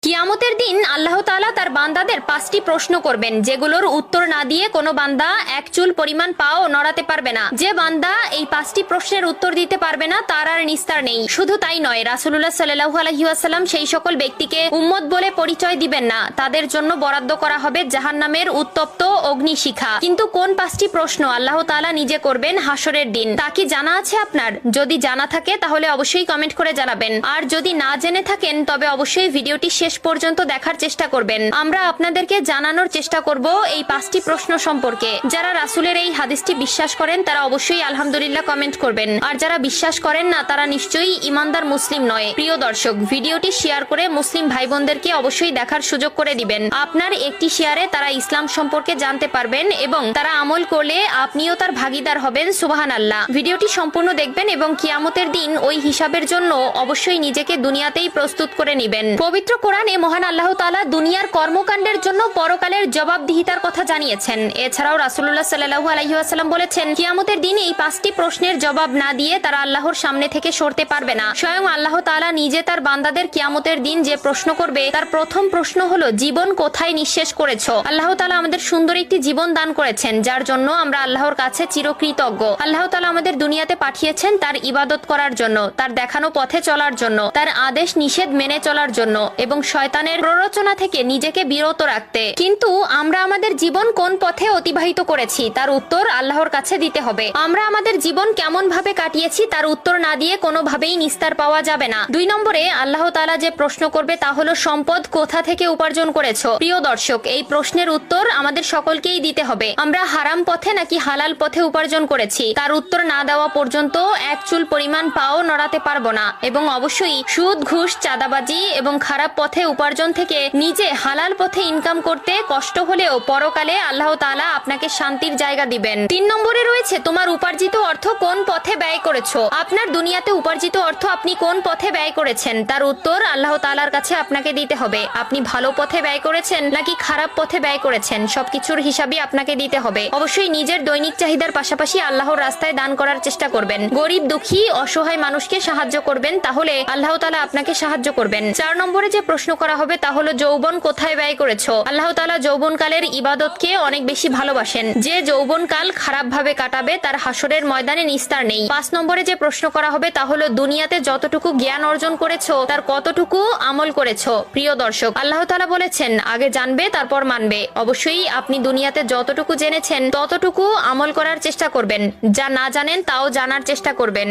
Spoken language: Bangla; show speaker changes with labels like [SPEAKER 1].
[SPEAKER 1] কিয়ামতের দিন আল্লাহ তাআলা তার বান্দাদের 5টি প্রশ্ন করবেন, যেগুলোর উত্তর না দিয়ে কোনো বান্দা এক চুল পরিমাণ পাও নড়াতে পারবে না। যে বান্দা এই 5টি প্রশ্নের উত্তর দিতে পারবে না তার আর নিস্তার নেই। শুধু তাই নয়, রাসূলুল্লাহ সাল্লাল্লাহু আলাইহি ওয়াসাল্লাম সেই সকল ব্যক্তিকে উম্মত বলে পরিচয় দিবেন না, তাদের জন্য বরাদ্দ করা হবে জাহান্নামের উত্তপ্ত অগ্নিশিখা। কিন্তু কোন 5টি প্রশ্ন আল্লাহ তাআলা নিজে করবেন হাসরের দিন, তা কি জানা আছে আপনার? যদি জানা থাকে তাহলে অবশ্যই কমেন্ট করে জানাবেন, আর যদি না জেনে থাকেন তবে অবশ্যই ভিডিওটি শেষ পর্যন্ত দেখার চেষ্টা করবেন। আমরা আপনাদেরকে জানানোর চেষ্টা করব এই 5টি প্রশ্ন সম্পর্কে। যারা রাসূলের এই হাদিসটি বিশ্বাস করেন তারা অবশ্যই আলহামদুলিল্লাহ কমেন্ট করবেন, আর যারা বিশ্বাস করেন না তারা নিশ্চয়ই ইমানদার মুসলিম নয়। প্রিয় দর্শক, ভিডিওটি শেয়ার করে মুসলিম ভাই বোনদেরকে অবশ্যই দেখার সুযোগ করে দিবেন। আপনার একটি শেয়ারে তারা ইসলাম সম্পর্কে জানতে পারবেন এবং তারা আমল করলে আপনিও তার ভাগীদার হবেন। সুবহানাল্লাহ। ভিডিওটি সম্পূর্ণ দেখবেন এবং কিয়ামতের দিন ওই হিসাবের জন্য অবশ্যই নিজেকে দুনিয়াতেই প্রস্তুত করে নেবেন। পবিত্র কোরআনে মহান আল্লাহ তাআলা দুনিয়ার কর্মকাণ্ডের জন্য পরকালের জবাবদিহিতার কথা জানিয়েছেন। এছাড়াও রাসূলুল্লাহ সাল্লাল্লাহু আলাইহি ওয়াসাল্লাম বলেছেন, কিয়ামতের দিন এই 5টি প্রশ্নের জবাব না দিয়ে তারা আল্লাহর সামনে থেকে সরতে পারবে না। স্বয়ং আল্লাহ তাআলা নিজে তার বান্দাদের কিয়ামতের দিন যে প্রশ্ন করবে তার প্রথম প্রশ্ন হলো, জীবন কোথায় নিঃশেষ করেছো? আল্লাহ তাআলা আমাদের সুন্দর একটি জীবন দান করেছেন, যার জন্য আমরা আল্লাহর কাছে চিরকৃতজ্ঞ। আল্লাহ তাআলা আমাদের দুনিয়াতে পাঠিয়েছেন তার ইবাদত করার জন্য, তার দেখানো পথে চলার জন্য, তার আদেশ নিষেধ মেনে চলার জন্য এবং শয়তানের প্ররোচনা থেকে নিজেকে বিরত রাখতে। কিন্তু আমরা আমাদের জীবন কোন পথে অতিবাহিত করেছি তার উত্তর আল্লাহর কাছে দিতে হবে। আমরা আমাদের জীবন কেমন ভাবে কাটিয়েছি তার উত্তর না দিয়ে কোনোভাবেই নিস্তার পাওয়া যাবে না। 2 নম্বরে আল্লাহ তাআলা যে প্রশ্ন করবে তা হলো, সম্পদ কোথা থেকে উপার্জন করেছো? প্রিয় দর্শক, এই প্রশ্নের উত্তর আমাদের সকলকেই দিতে হবে। আমরা হারাম পথে নাকি হালাল পথে উপার্জন করেছি তার উত্তর না দেওয়া পর্যন্ত এক চুল পরিমাণ পাও নড়াতে পারবো না। এবং অবশ্যই সুদ, ঘুষ, চাঁদাবাজি এবং খারাপ পথে উপার্জন থেকে নিজে হালাল পথে ইনকাম করতে কষ্ট হলেও পরকালে আল্লাহ তাআলা আপনাকে শান্তির জায়গা দিবেন। 3 নম্বরে রয়েছে, তোমার উপার্জিত অর্থ কোন পথে ব্যয় করেছো? আপনার দুনিয়াতে উপার্জিত অর্থ আপনি কোন পথে ব্যয় করেছেন তার উত্তর আল্লাহ তাআলার কাছে আপনাকে দিতে হবে। আপনি ভালো পথে ব্যয় করেছেন নাকি খারাপ পথে ব্যয় করেছেন সবকিছুর হিসাবই আপনাকে দিতে হবে। অবশ্যই নিজের দৈনিক চাহিদার পাশাপাশি আল্লাহর রাস্তায় দান করার চেষ্টা করবেন। গরিব, দুঃখী, অসহায় মানুষকে সাহায্য করবেন, তাহলে আল্লাহ তাআলা আপনাকে সাহায্য করবেন। 4 নম্বরে যে প্রশ্ন করা হবে তা হলো, যৌবন কোথায় ব্যয় করেছো? আল্লাহ তাআলা যৌবনকালের ইবাদতকে অনেক বেশি ভালোবাসেন। যে যৌবনকাল খারাপ ভাবে কাটাবে তার হাসরের ময়দানে নিস্তার নেই। 5 নম্বরে যে প্রশ্ন করা হবে তা হলো, দুনিয়াতে যতটুকু জ্ঞান অর্জন করেছো তার কতটুকু আমল করেছো? প্রিয় দর্শক, আল্লাহ তাআলা বলেছেন, আগে জানবে তারপর মানবে। অবশ্যই আপনি দুনিয়াতে যতটুকু জেনেছেন ততটুকু আমল করার চেষ্টা করবেন, যা না জানেন তাও জানার চেষ্টা করবেন।